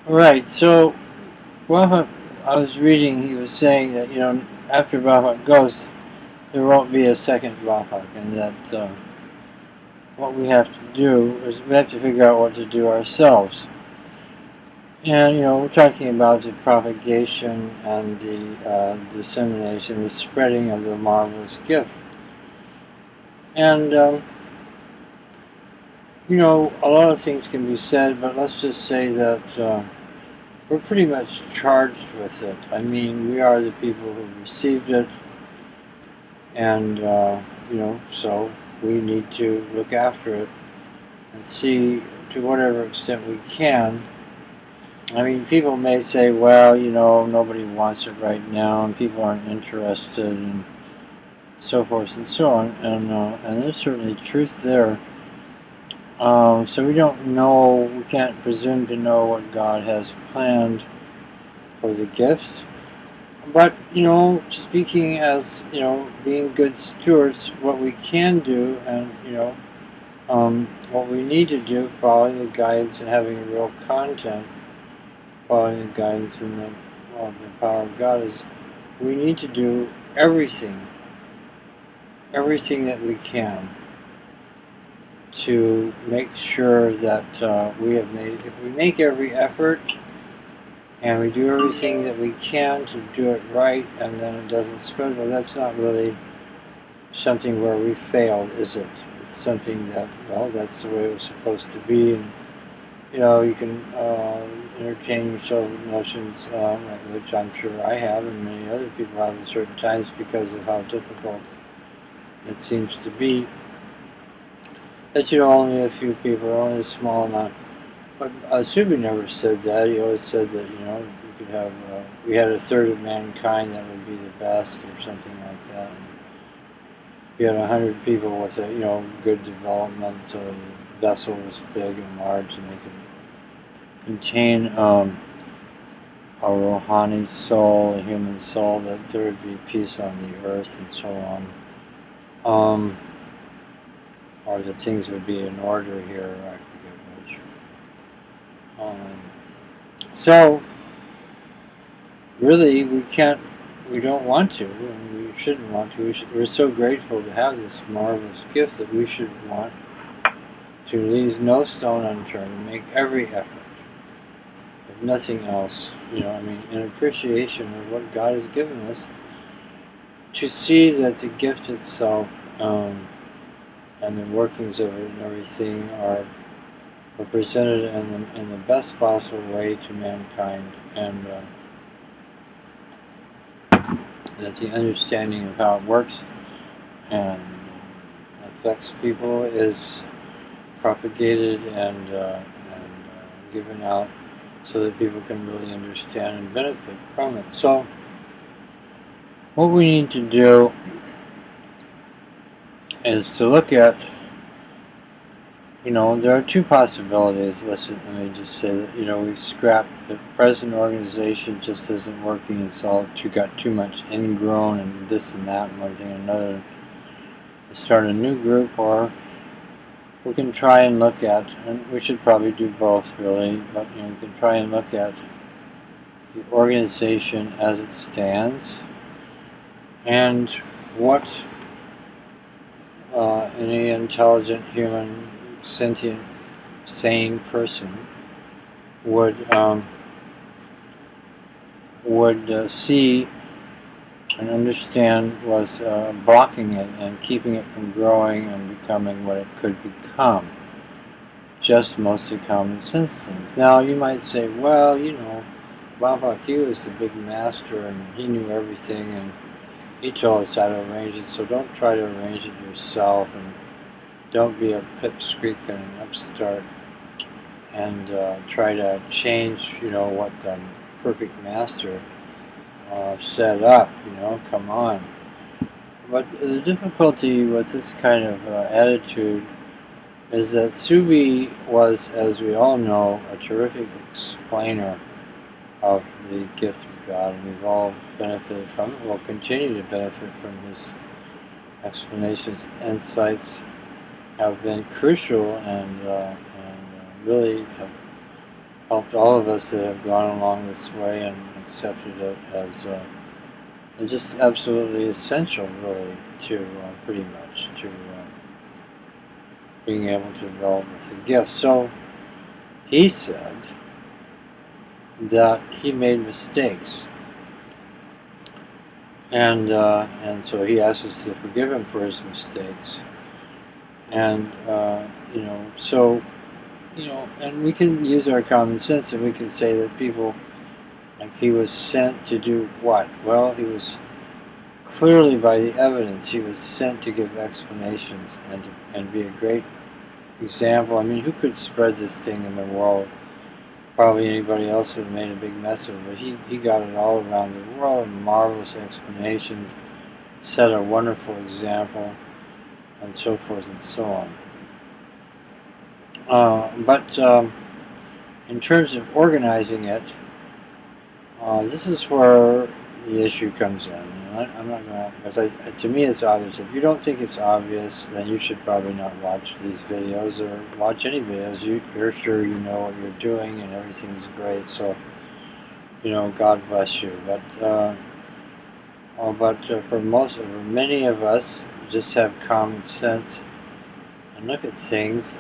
Right. So, Brahma, I was reading, he was saying that, after Brahma goes, there won't be a second Brahma, and that what we have to do is we have to figure out what to do ourselves. And, we're talking about the propagation and the dissemination, the spreading of the marvelous gift. And, a lot of things can be said, but let's just say that we're pretty much charged with it. I mean, we are the people who received it, and, so we need to look after it and see to whatever extent we can. I mean, people may say, well, nobody wants it right now, and people aren't interested, and so forth and so on, and there's certainly truth there. So we don't know, we can't presume to know what God has planned for the gifts. But, speaking as, being good stewards, what we can do and, what we need to do, following the guidance and having a real content, following the guidance and the power of God, is we need to do everything that we can to make sure that if we make every effort and we do everything that we can to do it right and then it doesn't spread, well, that's not really something where we failed, is it? It's something that, well, that's the way it was supposed to be. And, you can entertain yourself with notions, which I'm sure I have and many other people have at certain times because of how difficult it seems to be. That, only a few people, only a small amount. But Subud never said that. He always said that, you could have, we had a third of mankind that would be the best or something like that. And you had 100 people with a, good development, so the vessel was big and large and they could contain a Rohani soul, a human soul, that there would be peace on the earth and so on. Or that things would be in order here, I forget which. So, really, we don't want to, and we shouldn't want to. We're so grateful to have this marvelous gift that we should want to leave no stone unturned and make every effort, if nothing else, in appreciation of what God has given us, to see that the gift itself and the workings of it and everything are presented in the best possible way to mankind, and that the understanding of how it works and affects people is propagated and given out so that people can really understand and benefit from it. So what we need to do is to look at, there are two possibilities. Let me just say that, we've scrapped the present organization, just isn't working. It's all got too much ingrown and this and that and one thing and another. To start a new group, or we can try and look at, and we should probably do both really, but we can try and look at the organization as it stands and what any intelligent human sentient, sane person would see and understand was blocking it and keeping it from growing and becoming what it could become. Just mostly common sense things. Now you might say, well, Baba Q is the big master and he knew everything and he told us how to arrange it, so don't try to arrange it yourself and don't be a pipsqueak and an upstart and try to change, what the perfect master set up, come on. But the difficulty with this kind of attitude is that Subi was, as we all know, a terrific explainer of the gift of God, and we've all benefited from it. We'll continue to benefit from his explanations. Insights have been crucial and really have helped all of us that have gone along this way and accepted it as just absolutely essential, really, to pretty much to being able to develop with the gift. So he said that he made mistakes, and so he asked us to forgive him for his mistakes, and so and we can use our common sense, and we can say that people, like, he was sent to do what? Well, he was clearly, by the evidence, he was sent to give explanations and be a great example. I mean, who could spread this thing in the world? Probably anybody else would have made a big mess of it, but he got it all around the world, marvelous explanations, set a wonderful example, and so forth and so on. But in terms of organizing it, this is where the issue comes in. I'm not going to, because to me it's obvious. If you don't think it's obvious, then you should probably not watch these videos or watch any videos. You're sure you know what you're doing and everything's great, so, God bless you. But for many of us, just have common sense and look at things.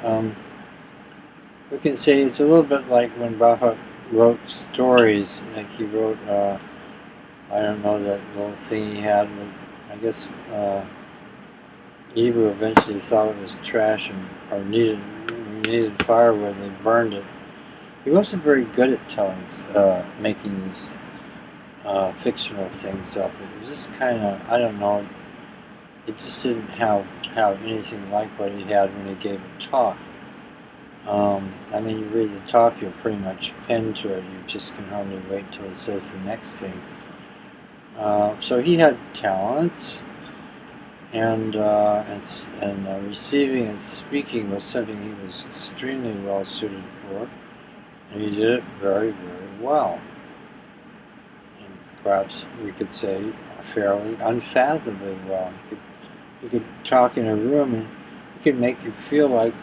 We can say it's a little bit like when Buffett wrote stories, like he wrote, I don't know, that little thing he had, but I guess Eva eventually thought it was trash or needed firewood, and they burned it. He wasn't very good at making these fictional things up. It was just kind of, I don't know, it just didn't have anything like what he had when he gave a talk. I mean, you read the talk, you're pretty much pinned to it. You just can hardly wait till it says the next thing. So he had talents, and receiving and speaking was something he was extremely well suited for, and he did it very, very well. And perhaps we could say fairly unfathomably well. He could talk in a room, and he could make you feel like.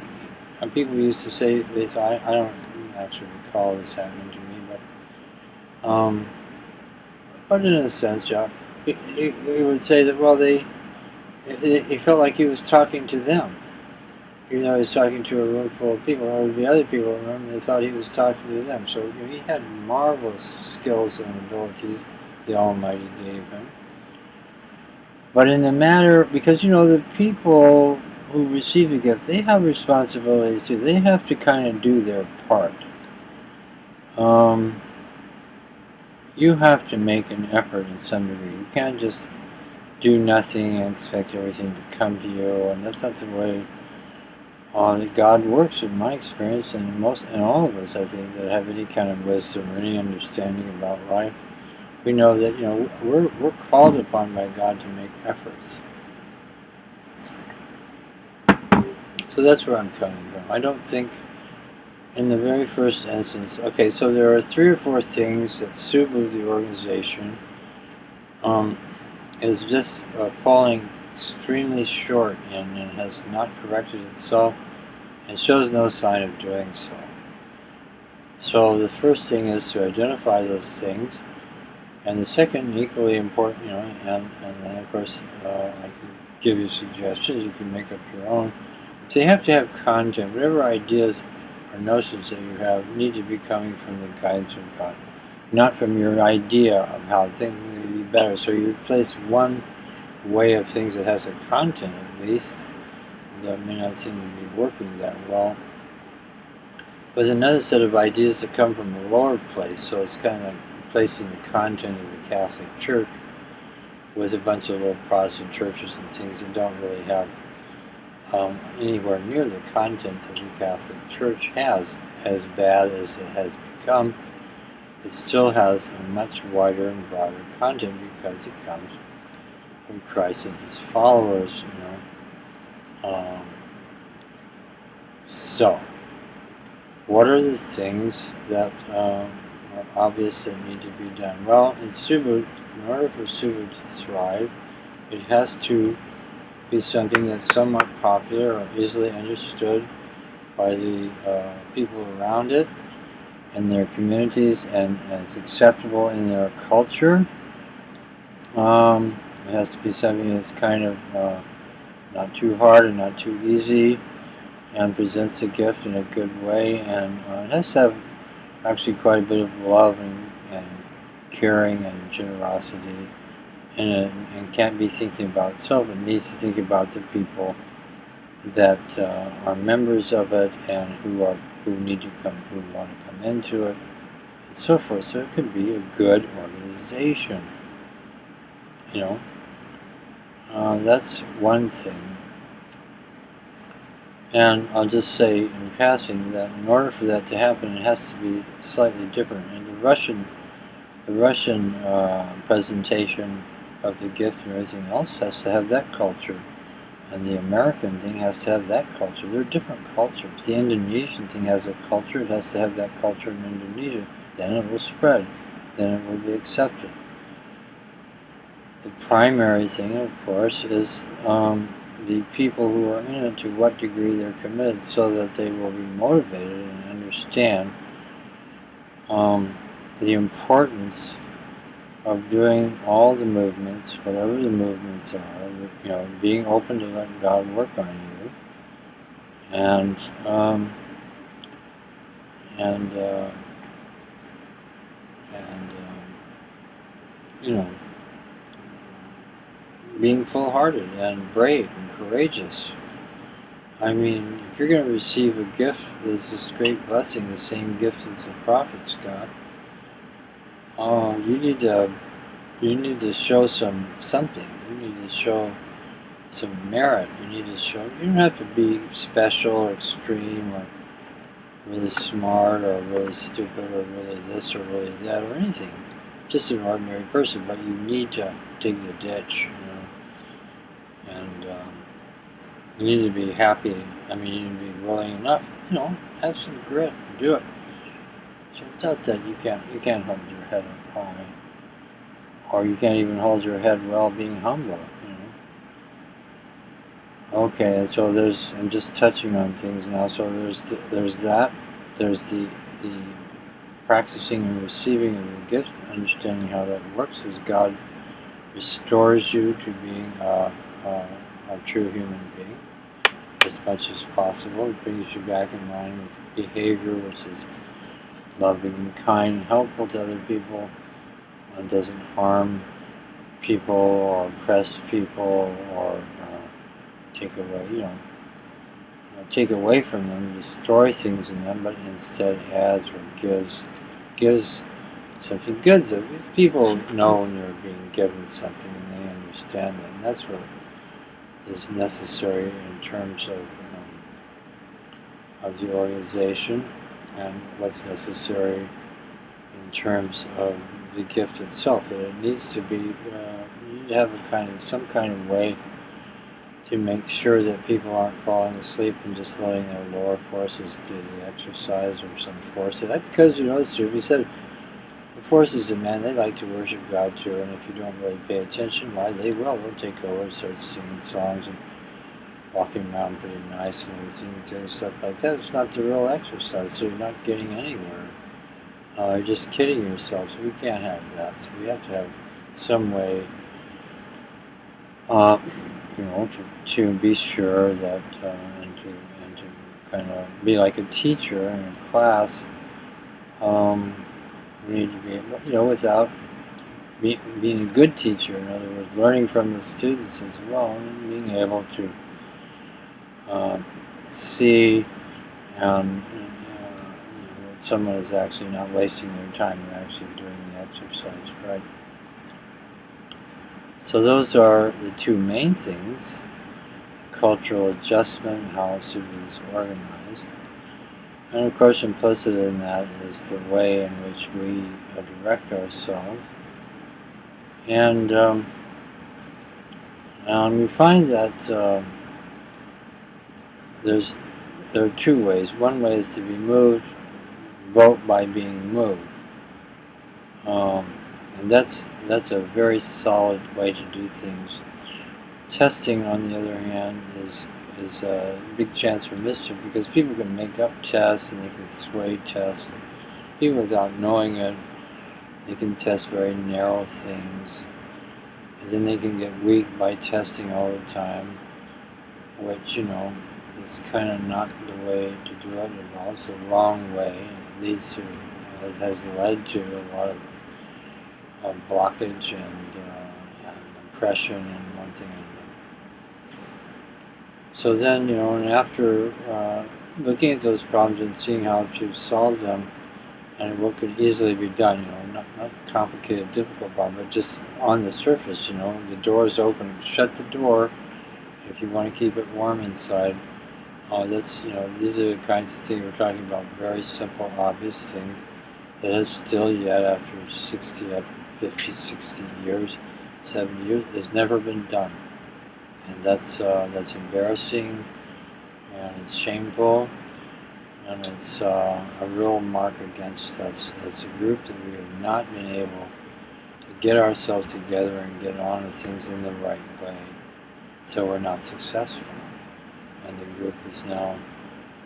And people used to say this. I don't actually recall this happening to me, but in a sense, yeah, he would say that, well, he felt like he was talking to them. Even though he was talking to a room full of people, or the other people in the room, they thought he was talking to them. So he had marvelous skills and abilities the Almighty gave him. But in the matter, because the people who receive a gift, they have responsibilities too. They have to kind of do their part. You have to make an effort in some degree. You can't just do nothing and expect everything to come to you, and that's not the way that God works, in my experience, and all of us, I think, that have any kind of wisdom or any understanding about life. We know that we're called upon by God to make efforts. So that's where I'm coming from. I don't think, in the very first instance, okay, so there are 3 or 4 things that Subud, the organization, is just falling extremely short in, and has not corrected itself, and shows no sign of doing so. So the first thing is to identify those things, and the second, equally important, and then of course I can give you suggestions. You can make up your own. So you have to have content. Whatever ideas or notions that you have need to be coming from the guidance of God, not from your idea of how things may be better. So you replace one way of things that has a content, at least, that may not seem to be working that well, with another set of ideas that come from a lower place. So it's kind of like replacing the content of the Catholic Church with a bunch of little Protestant churches and things that don't really have anywhere near the content that the Catholic Church has. As bad as it has become, it still has a much wider and broader content because it comes from Christ and his followers, So, what are the things that are obvious that need to be done? Well, in order for Subud to thrive, it has to be something that's somewhat popular or easily understood by the people around it, in their communities and as acceptable in their culture. It has to be something that's kind of not too hard and not too easy, and presents a gift in a good way, and it has to have actually quite a bit of love and caring and generosity in it, and can't be thinking about itself. It needs to think about the people that are members of it and who need to come, who want to come into it, and so forth. So it could be a good organization. You know, that's one thing. And I'll just say in passing that in order for that to happen, it has to be slightly different. And the Russian presentation of the gift and everything else has to have that culture, and the American thing has to have that culture. They're different cultures. The Indonesian thing has a culture; it has to have that culture in Indonesia. Then it will spread. Then it will be accepted. The primary thing, of course, is the people who are in it, to what degree they're committed, so that they will be motivated and understand the importance of doing all the movements, whatever the movements are, being open to let God work on you, and being full-hearted and brave and courageous. I mean, if you're going to receive a gift, there's this great blessing, the same gift as the prophets got. You need to show something. You need to show some merit. You don't have to be special or extreme or really smart or really stupid or really this or really that or anything. Just an ordinary person, but you need to dig the ditch, and you need to be happy. I mean, you need to be willing enough, have some grit, do it. So without that, you can't hold your head up high, or you can't even hold your head well being humble. Okay, and so I'm just touching on things now. So there's that. There's the practicing and receiving of the gift, understanding how that works as God restores you to being a true human being as much as possible. It brings you back in line with behavior which is loving and kind and helpful to other people, and doesn't harm people or oppress people or take away from them, destroy things in them, but instead adds or gives something good. So people know when they're being given something, and they understand that, and that's what is necessary in terms of the organization, and what's necessary in terms of the gift itself. That it needs to be, you need to have some kind of way to make sure that people aren't falling asleep and just letting their lower forces do the exercise, or some force. Because it's true. We said the forces of man, they like to worship God too, and if you don't really pay attention, why, they will. They'll take over and start singing songs and walking around pretty nice and everything, doing stuff like that. It's not the real exercise, so you're not getting anywhere. You're just kidding yourself. So we can't have that. So we have to have some way, to be sure that, and to kind of be like a teacher in a class. We need to be, without being a good teacher. In other words, learning from the students as well, and being able to see that someone is actually not wasting their time and actually doing the exercise right. So those are the two main things: cultural adjustment, how Subud is organized. And of course, implicit in that is the way in which we direct ourselves. And we find that there are two ways. One way is to be moved, vote by being moved. And that's a very solid way to do things. Testing, on the other hand, is a big chance for mischief, because people can make up tests and they can sway tests even without knowing it, they can test very narrow things, and then they can get weak by testing all the time, which, is kind of not the way to do it at all. It's the wrong way. It leads to, it has led to a lot of blockage and oppression and one thing. So then, and after looking at those problems and seeing how to solve them, and what could easily be done, not complicated, difficult problem, but just on the surface, the door is open, shut the door if you want to keep it warm inside. That's, these are the kinds of things we're talking about, very simple, obvious things that has still yet, after 50, 60 years, 70 years, has never been done. And that's embarrassing, and it's shameful, and it's a real mark against us as a group that we have not been able to get ourselves together and get on with things in the right way. So we're not successful. And the group is now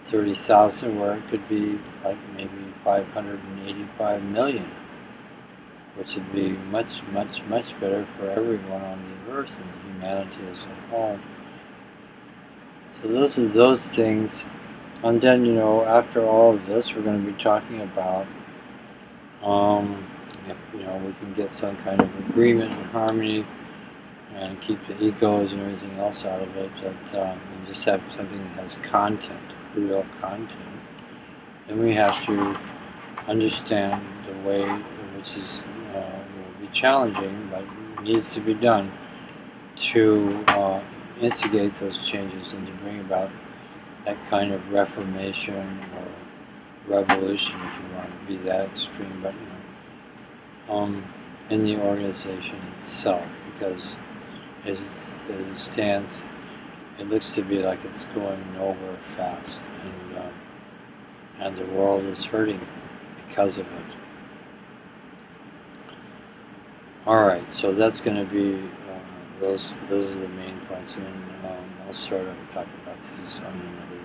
30,000, where it could be like maybe 585 million, which would be much, much, much better for everyone on the earth and humanity as a whole. So those are those things. And then, after all of this, we're going to be talking about if, we can get some kind of agreement and harmony and keep the egos and everything else out of it, that we just have something that has content, real content. Then we have to understand the way, which is will be challenging, but needs to be done, to instigate those changes and to bring about that kind of reformation or revolution, if you want to be that extreme, but in the organization itself, because as it stands, it looks to be like it's going nowhere fast, and the world is hurting because of it. All right, so that's going to be those are the main points, and I'll start talking about these on another